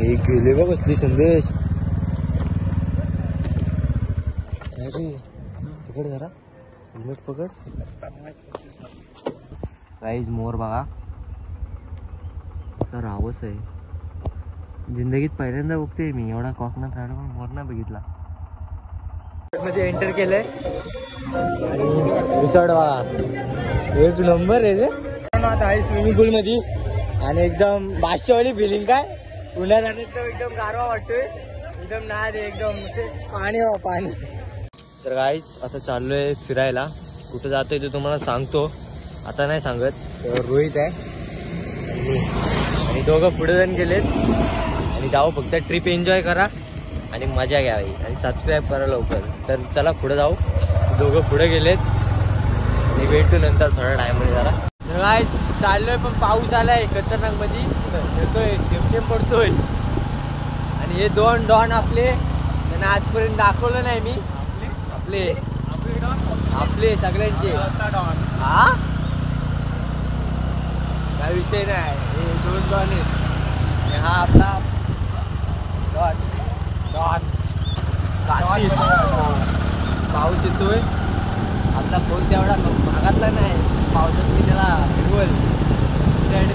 गेले बघ कसली संदेश. अरे पकड जरा हेल्मेट पकड. गाईज मोर बघा तर रावस आहे. जिंदगीत पहिल्यांदा बघतोय मी एवढा कोकणात राहणं पण मोर नाही बघितला. मध्ये एंटर केलंय आणि रिसॉर्ट बघा एक नंबर आहे रे. आता आहे स्विमिंग पूल मध्ये आणि एकदम बादशाहवाली फिलिंग. काय उन्हाळ्यात एकदम गारवा वाटतोय. एकदम नाद एकदम पाणी पाणी. तर गाईच आता चाललोय फिरायला. कुठं जातोय ते तुम्हाला सांगतो. आता नाही सांगत. रोहित आहे आणि दोघं पुढे जाऊन गेलेत. आणि जाऊ फक्त ट्रिप एन्जॉय करा आणि मजा घ्यावी आणि सबस्क्राईब करा लवकर. तर चला पुढे जाऊ. दोघं पुढे गेलेत आणि भेटू नंतर थोड्या टाइममध्ये जरा. गाईच चाललोय पण पाऊस आलाय खतरनाक मध्ये. येतोय थेंब पडतोय. आणि हे दोन डॉन आपले त्यांना आजपर्यंत दाखवलं नाही मी. आपले सगळ्यांचे हा काय विषय नाही. हे दोन डॉन आहेत. हा आपला डॉन डॉन. पाऊस येतोय. आपला फोन तेवढा भागातला नाही. पावसात मी त्याला फिरवल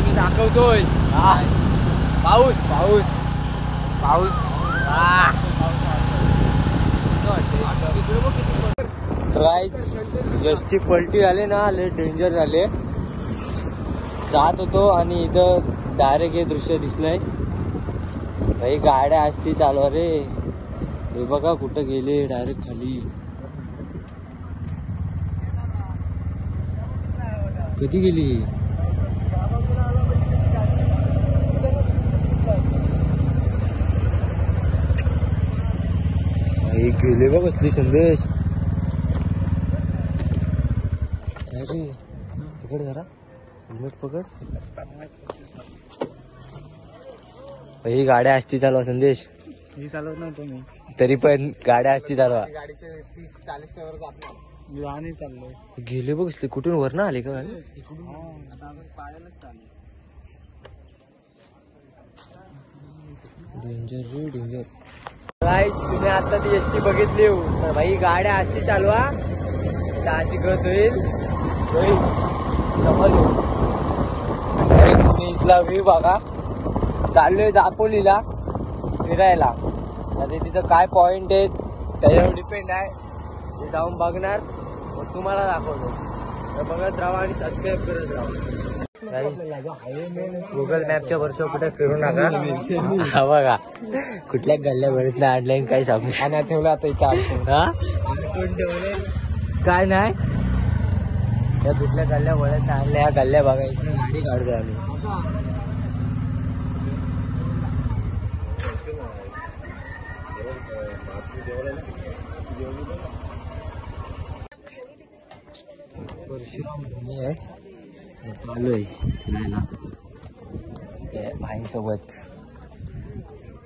मी दाखवतोय. पाऊस पाऊस पाऊस. एसटी पलटी झाले ना लय डेंजर झाले. जात होतो आणि इथं डायरेक्ट हे दृश्य दिसलंय. भाई गाड्या असती चालवा रे. हे बघा कुठं गेले डायरेक्ट खाली. कधी गेली गेले बघ कसली संदेश. अरे पकड जरा हेल्मेट पकड. ही गाड्या असती चालवा संदेश. ही चालवत नव्हतो मी तरी पण गाड्या असती चालवा. गाडीचे 30-40 वर जात नाही. चाललोय गेले बघ कसले. कुठून वर ना आले का गाडी. डेंजर रे डेंजर. तुम्ही आता ती एसटी बघितली तर भाई गाड्या असती चालवा. अशी गत होईल. इथला व्ह्यू बघा. चाललोय दापोलीला फिरायला. आता तिथं काय पॉइंट आहेत त्याच्यावर डिपेंड आहे. ते जाऊन बघणार मग तुम्हाला दाखवतो. तर बघत राहा आणि सबस्क्राईब करत राहा. गुगल मॅपच्या वर्षावर कुठे फिरू नका. हा बघा कुठल्या गल्ल्या भरत नाही. ऑनलाईन काही सांगू ठेवलं आता इथं. हा ठेवले काय नाही. त्या कुठल्या गल्ल्या वळत आणल्या. या गल्ल्या बघा इथं गाडी काढतोय आम्ही. चालूय फिरायला भाईसोबत.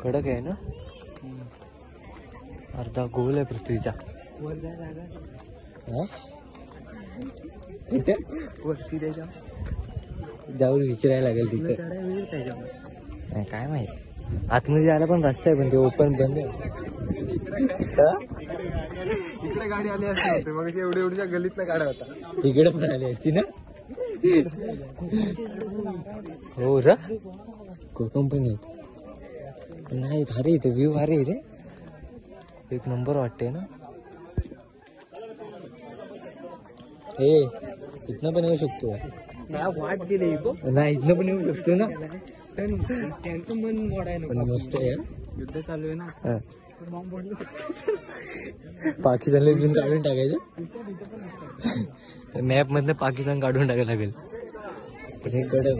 कडक आहे ना. अर्धा गोल आहे पृथ्वीचा. जाऊन विचारायला लागेल तिथे. काय माहित आतमध्ये जायला पण रस्ता आहे पण ते ओपन बंद आहे. इकडे गाडी आली असते मग एवढी एवढ्या गल्लीतला गाड्या होता. इकडे पण आली असती ना. हो रा को कंपनी नाही. भारी इथे व्ह्यू भारी रे. एक नंबर वाटते ना. हे इथनं पण येऊ शकतो. वाट दिली नाही. इथनं पण येऊ शकतो ना. त्यांचं मन मोडायला पण मस्त आहे. युद्ध चालू आहे ना. पाकिस्तानला इथून काढून टाकायचं. मॅप मधनं पाकिस्तान काढून टाकायला लागेल. पण हे कडक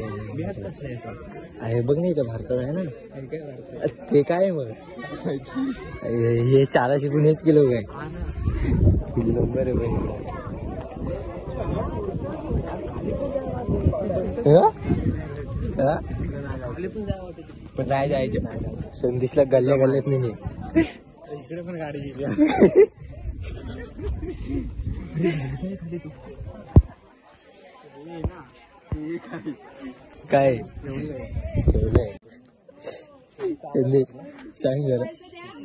आहे बघ नाही. इथं भारतात आहे ना. ते काय मग हे चाला शिकून हेच केलं काय. नंबर आहे पण नाही जायचं. संदेशला गल्ल्या गल्ल्यात नाही. इकडे पण गाडी गेली. काय ठेवलंय. सांग जरा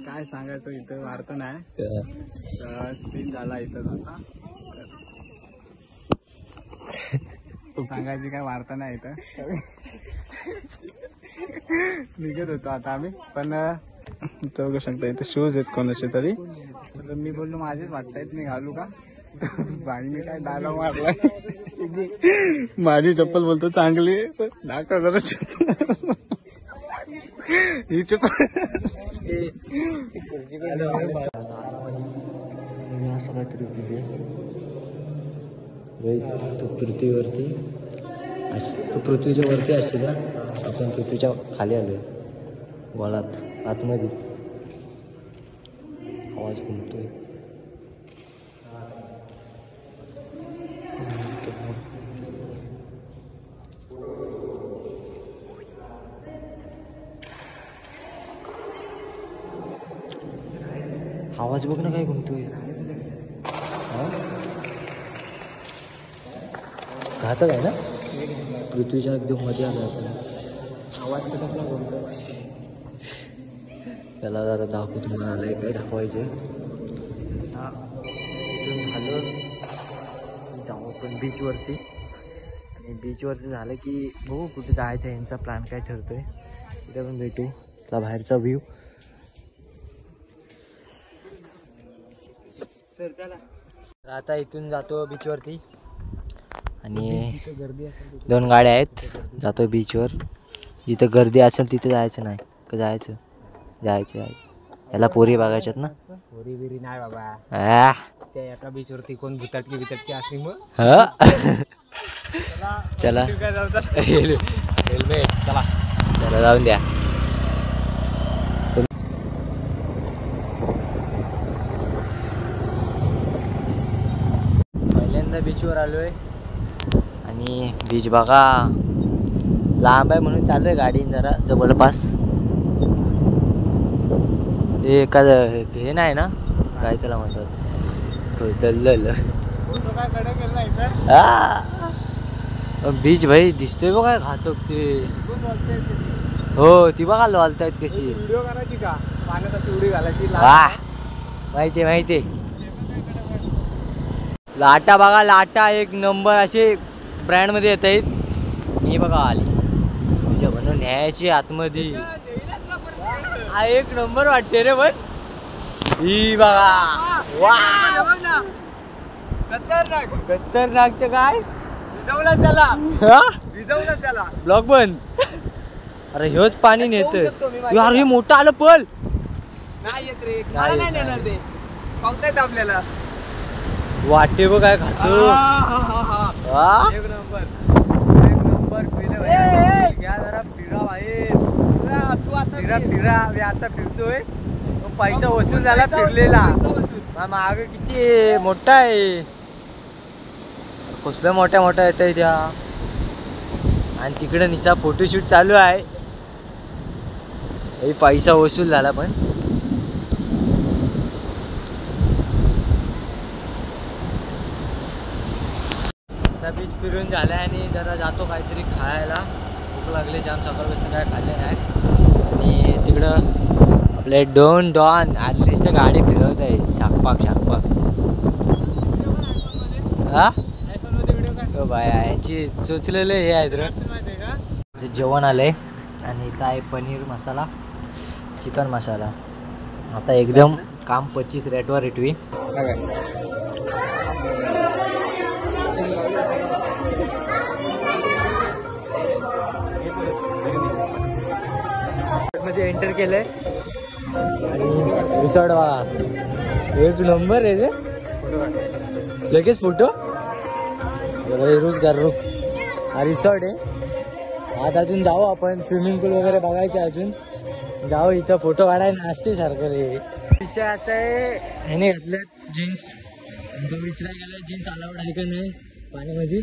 काय सांगायचं इथं वार्ता नाही तर सीन झाला इथं आता सांगायची काय वार्ता नाही इथं निघत होतो आता आम्ही पण इथं बघू शकता इथं शूज आहेत कोणाचे तरी तर मी बोललो माझेच वाटतायत मी घालू का आणि मी काय डायलॉग मारलाय माझी चप्पल बोलतो चांगली दाखव जरा चप्पल ही चप्पल असं काहीतरी तो पृथ्वीवरती तो पृथ्वीच्या वरती असेल ना आपण पृथ्वीच्या खाली आलोय वळात आतमध्ये आवाज घुमतोय आवाज बघ ना काय घुमतोय घातक आहे ना पृथ्वीच्या एकदम मध्ये आला आपण आवाज कसला बोलतो त्याला जरा दाखवू तुम्हाला आलंय काय दाखवायचे झालं जाऊ आपण बीचवरती आणि बीचवरती झालं की बघू कुठे जायचं यांचा प्लॅन काय ठरतोय तिथे पण भेटू त्याला बाहेरचा व्ह्यू तर आता इथून जातो बीचवरती आणि दोन गाड्या आहेत जातो बीचवर जिथं गर्दी असेल तिथे जायचं नाही का जायचं याला पोरी बघायच्यात ना पोरी बिरी नाही बाबा त्या एका बीच वरती कोण बितटकी असली मग चला हेल्मेट चला जाऊन द्या पहिल्यांदा बीचवर आलोय आणि बीच बघा लांब आहे म्हणून चालू आहे गाडी जरा जवळपास एका हे नाही ना काय त्याला म्हणतात दल्दल बीच भाई दिसतोय बघ काय घातक ते हो ती बघा लोलतायत कशी व्हिडिओ करायची का पाण्यात अशी उडी घालायची माहिती लाटा बघा लाटा एक नंबर असे ब्रँड मध्ये येत आहेत ही बघा आली तुझ्या म्हणून न्यायची आतमध्ये एक नंबर वाटते रे पण ही बघा वा खतरनाक ते काय त्याला ब्लॉक बंद अरे ह्योच पाणी नेत यार हे मोठं आलं पल नाही येत रे नाही नेणार ते पावसात आपल्याला वाटे बघ काय खातो एक नंबर घ्या जरा फिरा बाहेर तू आता फिरा मी आता फिरतोय पैसा वसूल झाला फिरलेला माग किती मोठा आहे कसलं मोठ्या येत आहे त्या आणि तिकडे निसा फोटोशूट चालू आहे पैसा वसूल झाला पण बीच फिरून झालाय आणि जरा जातो काहीतरी खायला भूक लागली जाम सकाळपासून काय खाल्ले नाही आणि तिकडं आपले डॉन ॲटलिस्ट गाडी फिरवत आहे शाकपाक हा बाय यांची चोचलेले हे आहेत रे जेवण आलंय आणि इथं आहे पनीर मसाला चिकन मसाला आता एकदम काम 25 रेटवर रेटवी मध्ये एंटर केलंय आणि रिसॉर्ट बघा एक नंबर आहे रे लगेच फोटो रुक हा रिसॉर्ट आहे आता अजून जाऊ आपण स्विमिंग पूल वगैरे बघायचे अजून जाऊ इथं फोटो काढायला असते सारखं रे विषय असा आहे ह्याने घातल्यात जीन्स तो विचारायला गेला जीन्स अलाउड आहे का नाही पाण्यामध्ये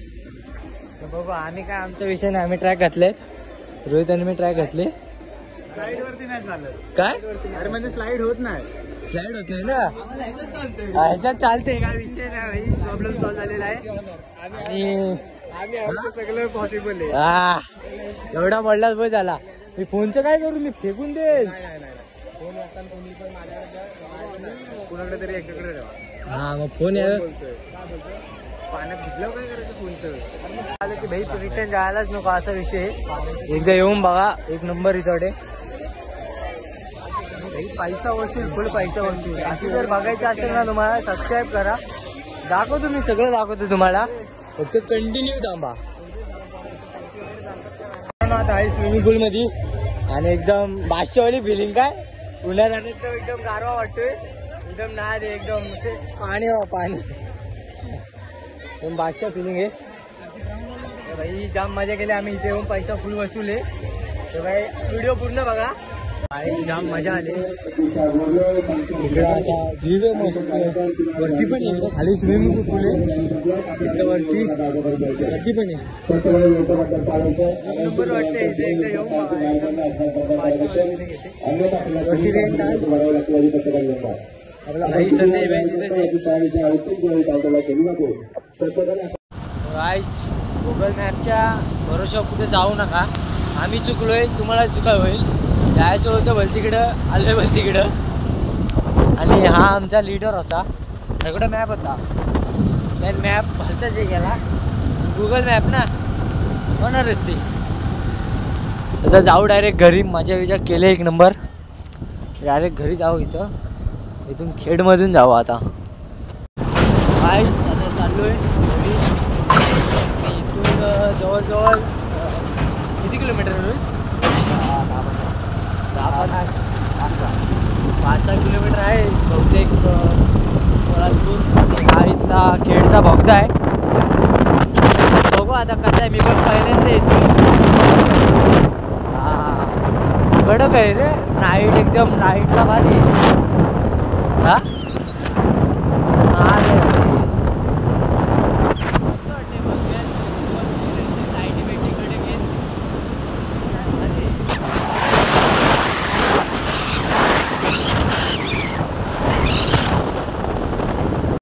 तर बघू आम्ही काय आमचा विषय नाही आम्ही ट्रॅक घातलेत रोहित आणि मी ट्रॅक घातले स्लाइड वरती नाही चालत काय अरे म्हणजे स्लाइड होत नाही ना ह्याच्यात चालते काय विषय नाही प्रॉब्लेम सॉल्व्ह झालेला आहे आणि सगळं पॉसिबल आहे एवढा म्हणलाच बस झाला मी फोनचं काय करू मी फेकून दे. फोन वाजताना कोणी पण माझ्याकडे कुणाकडे तरी एकाकडे ठेवा. हा मग फोन यार पाण्यात भिजल्यावर काय करायचं फोनचं. आलं की भाई रिटर्न जायलाच नको असा विषय. एकदा येऊन बघा एक नंबर रिसॉर्ट आहे. पैसा वसूल फुल पैसा वसूल. अशी जर बघायचं असेल ना तुम्हाला सबस्क्राईब करा. दाखवतो मी सगळं दाखवतो तुम्हाला. फक्त कंटिन्यू थांबा. आता आहे स्विमिंग पूल मध्ये आणि एकदम बादशाहवाली फिलिंग काय उन्हात आणि एकदम गारवा वाटतोय. एकदम नाद आहे एकदम पाणी पाणी एकदम बादशाह फिलिंग आहे. भाई जाम मजा केली आम्ही इथे येऊन. पैसा फुल वसूल आहे. तर भाई व्हिडिओ पूर्ण बघा. जाम मजा आली. वरती पण आहे खाली स्विमिंग पूल आहे वरती पण आहे. नंबर वाटते इथे एकदा येऊन वरती आपला भाई संदेश गुगल मॅपच्या भरोशावर कुठे जाऊ नका. आम्ही चुकलोय तुम्हाला चुका होईल. जायचं होतं भलतीकडं आलोय भलतीकडं. आणि हा आमचा लीडर होता. सगळं मॅप होता त्या मॅप भलताच हे गेला. गुगल मॅप ना होणारच ती. आता जाऊ डायरेक्ट घरी. मजा विचार केले एक नंबर. डायरेक्ट घरी जाऊ. इथून खेडमधून जाऊ आता. काय आता चाललोय घरी. इथून जवळजवळ किती किलोमीटर होईल. 5-6 किलोमीटर आहे बहुतेक कोल्हापूर. हा इथला खेडचा भोगदा आहे. बघू आता कसं आहे. मी पण पहिल्यांदा येते. हा कडक आहे रे. नाईट एकदम नाईटला भारी. हा